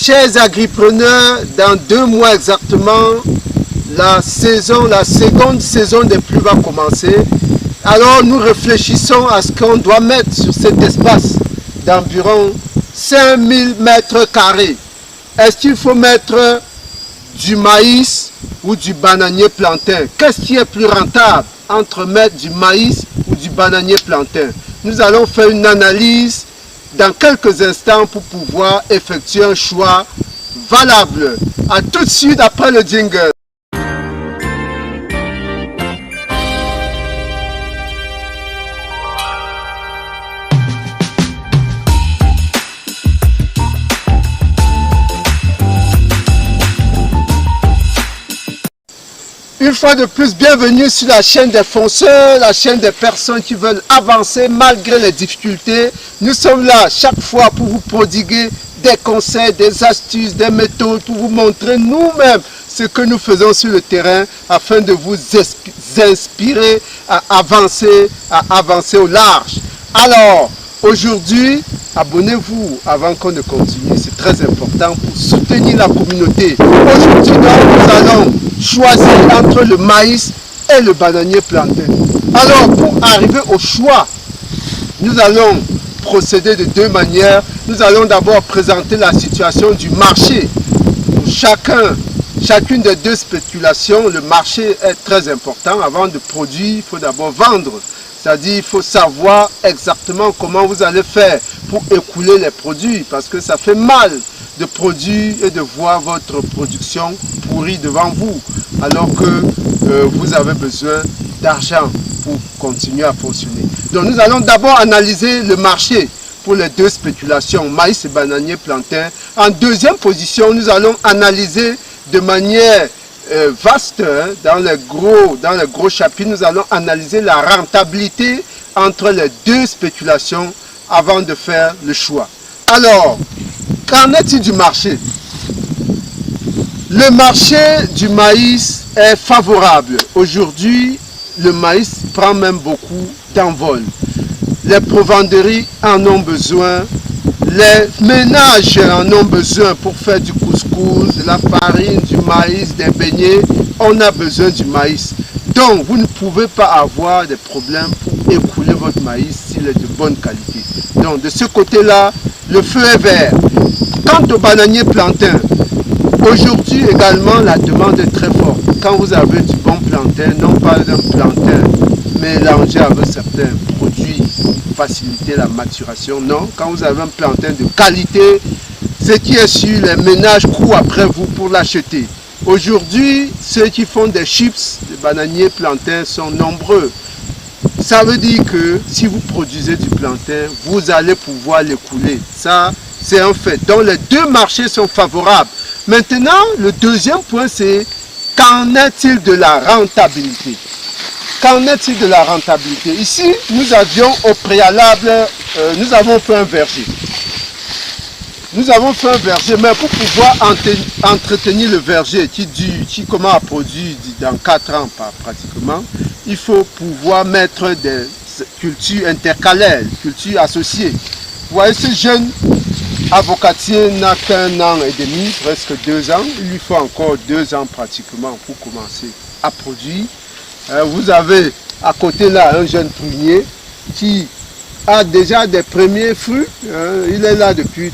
Chers agripreneurs, dans 2 mois exactement, la seconde saison des pluies va commencer. Alors nous réfléchissons à ce qu'on doit mettre sur cet espace d'environ 5000 mètres carrés. Est-ce qu'il faut mettre du maïs ou du bananier plantain? Qu'est-ce qui est plus rentable entre mettre du maïs ou du bananier plantain? Nous allons faire une analyse dans quelques instants pour pouvoir effectuer un choix valable. À tout de suite après le jingle. Une fois de plus, bienvenue sur la chaîne des fonceurs, la chaîne des personnes qui veulent avancer malgré les difficultés. Nous sommes là chaque fois pour vous prodiguer des conseils, des astuces, des méthodes, pour vous montrer nous-mêmes ce que nous faisons sur le terrain afin de vous inspirer à avancer au large. Alors, aujourd'hui, abonnez-vous avant qu'on ne continue, c'est très important pour soutenir la communauté. Aujourd'hui, nous allons choisir entre le maïs et le bananier plantain. Alors, pour arriver au choix, nous allons procéder de 2 manières. Nous allons d'abord présenter la situation du marché. Pour chacune des 2 spéculations, le marché est très important. Avant de produire, il faut d'abord vendre. C'est-à-dire il faut savoir exactement comment vous allez faire pour écouler les produits. Parce que ça fait mal de produire et de voir votre production pourrie devant vous. Alors que vous avez besoin d'argent pour continuer à fonctionner. Donc nous allons d'abord analyser le marché pour les 2 spéculations, maïs et bananier plantain. En deuxième position, nous allons analyser de manière vaste, hein, dans les gros chapitres, nous allons analyser la rentabilité entre les 2 spéculations avant de faire le choix. Alors, qu'en est-il du marché? Le marché du maïs est favorable. Aujourd'hui, le maïs prend même beaucoup d'envol. Les provenderies en ont besoin. Les ménages en ont besoin pour faire du couscous, de la farine, du maïs, des beignets. On a besoin du maïs. Donc, vous ne pouvez pas avoir des problèmes pour écouler votre maïs s'il est de bonne qualité. Donc, de ce côté-là, le feu est vert. Quant au bananier plantain, aujourd'hui également, la demande est très forte. Quand vous avez du bon plantain, non pas d'un plantain mélangé avec certains produits pour faciliter la maturation, non. Quand vous avez un plantain de qualité, ce qui est sûr, les ménages courent après vous pour l'acheter. Aujourd'hui, ceux qui font des chips, des bananiers plantains sont nombreux. Ça veut dire que si vous produisez du plantain, vous allez pouvoir l'écouler. Ça, c'est un fait. Donc les 2 marchés sont favorables. Maintenant, le deuxième point, c'est qu'en est-il de la rentabilité? Qu'en est-il de la rentabilité? Ici, nous avions au préalable, nous avons fait un verger. Nous avons fait un verger, mais pour pouvoir entretenir le verger qui commence à produire dans 4 ans pratiquement, il faut pouvoir mettre des cultures intercalaires, cultures associées. Vous voyez, ce jeune avocatier n'a qu'1 an et demi, presque 2 ans. Il lui faut encore 2 ans pratiquement pour commencer à produire. Vous avez à côté là un jeune prunier qui a déjà des premiers fruits. Il est là depuis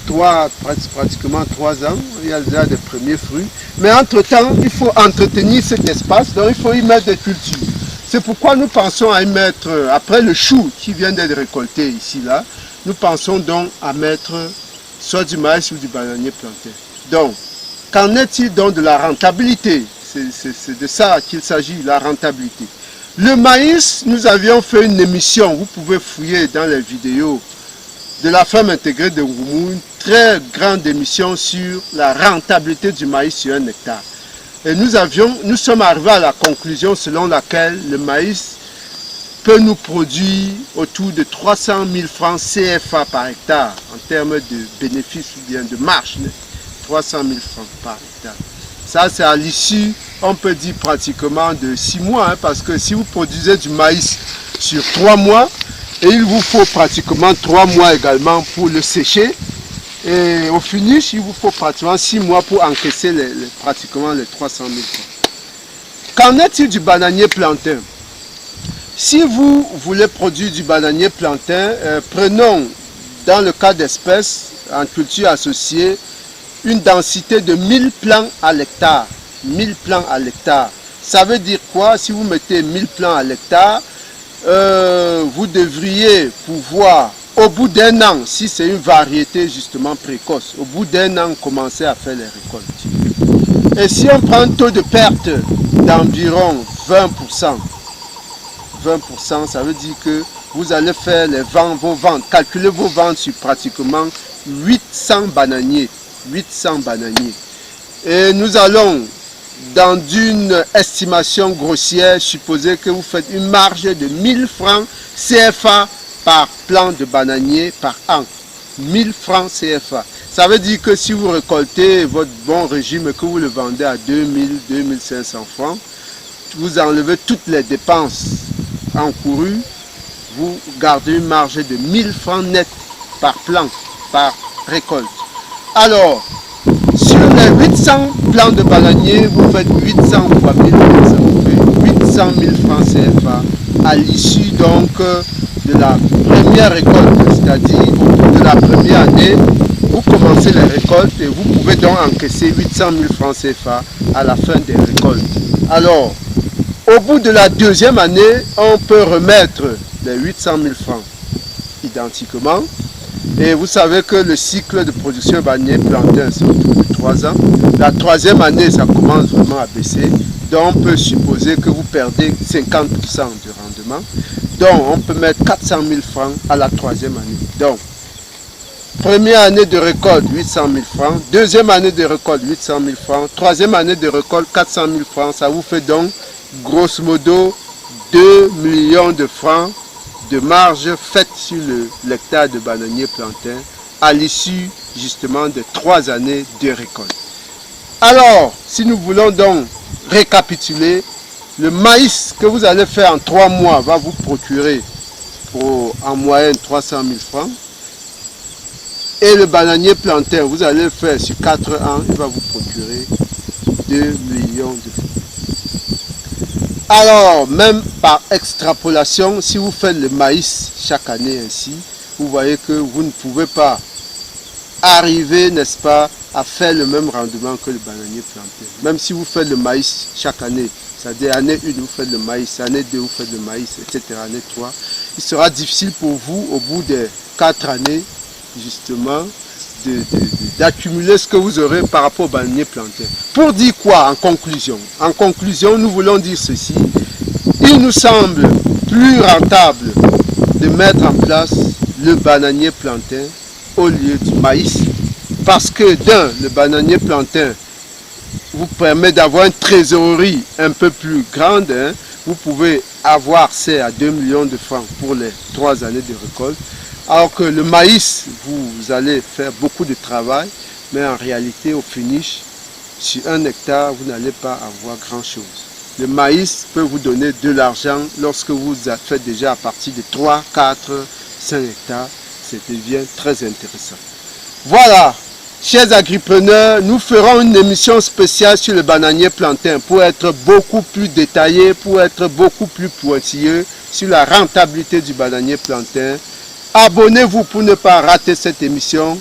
pratiquement 3 ans. Il y a déjà des premiers fruits. Mais entre-temps, il faut entretenir cet espace. Donc il faut y mettre des cultures. C'est pourquoi nous pensons à y mettre, après le chou qui vient d'être récolté ici, là, nous pensons donc à mettre soit du maïs ou du bananier plantain. Donc, qu'en est-il donc de la rentabilité? C'est de ça qu'il s'agit, la rentabilité. Le maïs, nous avions fait une émission, vous pouvez fouiller dans les vidéos de la ferme intégrée de Ngoumou, une très grande émission sur la rentabilité du maïs sur 1 hectare. Et nous sommes arrivés à la conclusion selon laquelle le maïs peut nous produire autour de 300 000 francs CFA par hectare en termes de bénéfices ou bien de marge. 300 000 francs par hectare. Ça, c'est à l'issue, on peut dire pratiquement de 6 mois, hein, parce que si vous produisez du maïs sur 3 mois, et il vous faut pratiquement 3 mois également pour le sécher, Et au finish, il vous faut pratiquement 6 mois pour encaisser pratiquement les 300 000 francs. Qu'en est-il du bananier plantain? Si vous voulez produire du bananier plantain, prenons dans le cas d'espèces en culture associée une densité de 1000 plants à l'hectare. 1000 plants à l'hectare. Ça veut dire quoi? Si vous mettez 1000 plants à l'hectare, vous devriez pouvoir, au bout d'un an, si c'est une variété justement précoce, au bout d'un an, commencer à faire les récoltes. Et si on prend un taux de perte d'environ 20%, 20%, ça veut dire que vous allez faire vos ventes, calculer vos ventes sur pratiquement 800 bananiers. 800 bananiers. Et nous allons, dans une estimation grossière, supposer que vous faites une marge de 1000 francs CFA par plan de bananier par an. 1000 francs CFA. Ça veut dire que si vous récoltez votre bon régime et que vous le vendez à 2000, 2500 francs, vous enlevez toutes les dépenses encourues, vous gardez une marge de 1000 francs net par plan, par récolte. Alors, sur les 800 plants de bananier, vous faites 800 fois 1000, ça vous fait 800 000 francs CFA à l'issue donc de la première récolte, c'est-à-dire au bout de la première année, vous commencez les récoltes et vous pouvez donc encaisser 800 000 francs CFA à la fin des récoltes. Alors, au bout de la deuxième année, on peut remettre les 800 000 francs identiquement. Et vous savez que le cycle de production bananier plantain, c'est autour de 3 ans. La troisième année, ça commence vraiment à baisser. Donc, on peut supposer que vous perdez 50% de rendement. Donc, on peut mettre 400 000 francs à la troisième année. Donc, première année de récolte, 800 000 francs. Deuxième année de récolte, 800 000 francs. Troisième année de récolte, 400 000 francs. Ça vous fait donc, grosso modo, 2 millions de francs de marge faite sur l'hectare de bananier plantain à l'issue justement de 3 années de récolte. Alors, si nous voulons donc récapituler, le maïs que vous allez faire en 3 mois va vous procurer en moyenne 300 000 francs. Et le bananier plantain, vous allez le faire sur 4 ans, il va vous procurer 2 millions de francs. Alors, même par extrapolation, si vous faites le maïs chaque année ainsi, vous voyez que vous ne pouvez pas arriver, n'est-ce pas, à faire le même rendement que le bananier plantain. Même si vous faites le maïs chaque année, c'est-à-dire année 1, vous faites le maïs, année 2, vous faites le maïs, etc., année 3, il sera difficile pour vous, au bout de 4 années, justement, d'accumuler ce que vous aurez par rapport au bananier plantain. Pour dire quoi en conclusion? En conclusion, nous voulons dire ceci. Il nous semble plus rentable de mettre en place le bananier plantain au lieu du maïs. Parce que d'un, le bananier plantain vous permet d'avoir une trésorerie un peu plus grande. Vous pouvez avoir accès à 2 millions de francs pour les 3 années de récolte. Alors que le maïs, vous allez faire beaucoup de travail, mais en réalité, au finish, sur 1 hectare, vous n'allez pas avoir grand-chose. Le maïs peut vous donner de l'argent lorsque vous faites déjà à partir de 3, 4, 5 hectares. Ça devient très intéressant. Voilà, chers agripreneurs, nous ferons une émission spéciale sur le bananier plantain pour être beaucoup plus détaillé, pour être beaucoup plus pointilleux sur la rentabilité du bananier plantain. Abonnez-vous pour ne pas rater cette émission.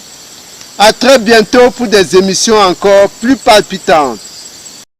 À très bientôt pour des émissions encore plus palpitantes.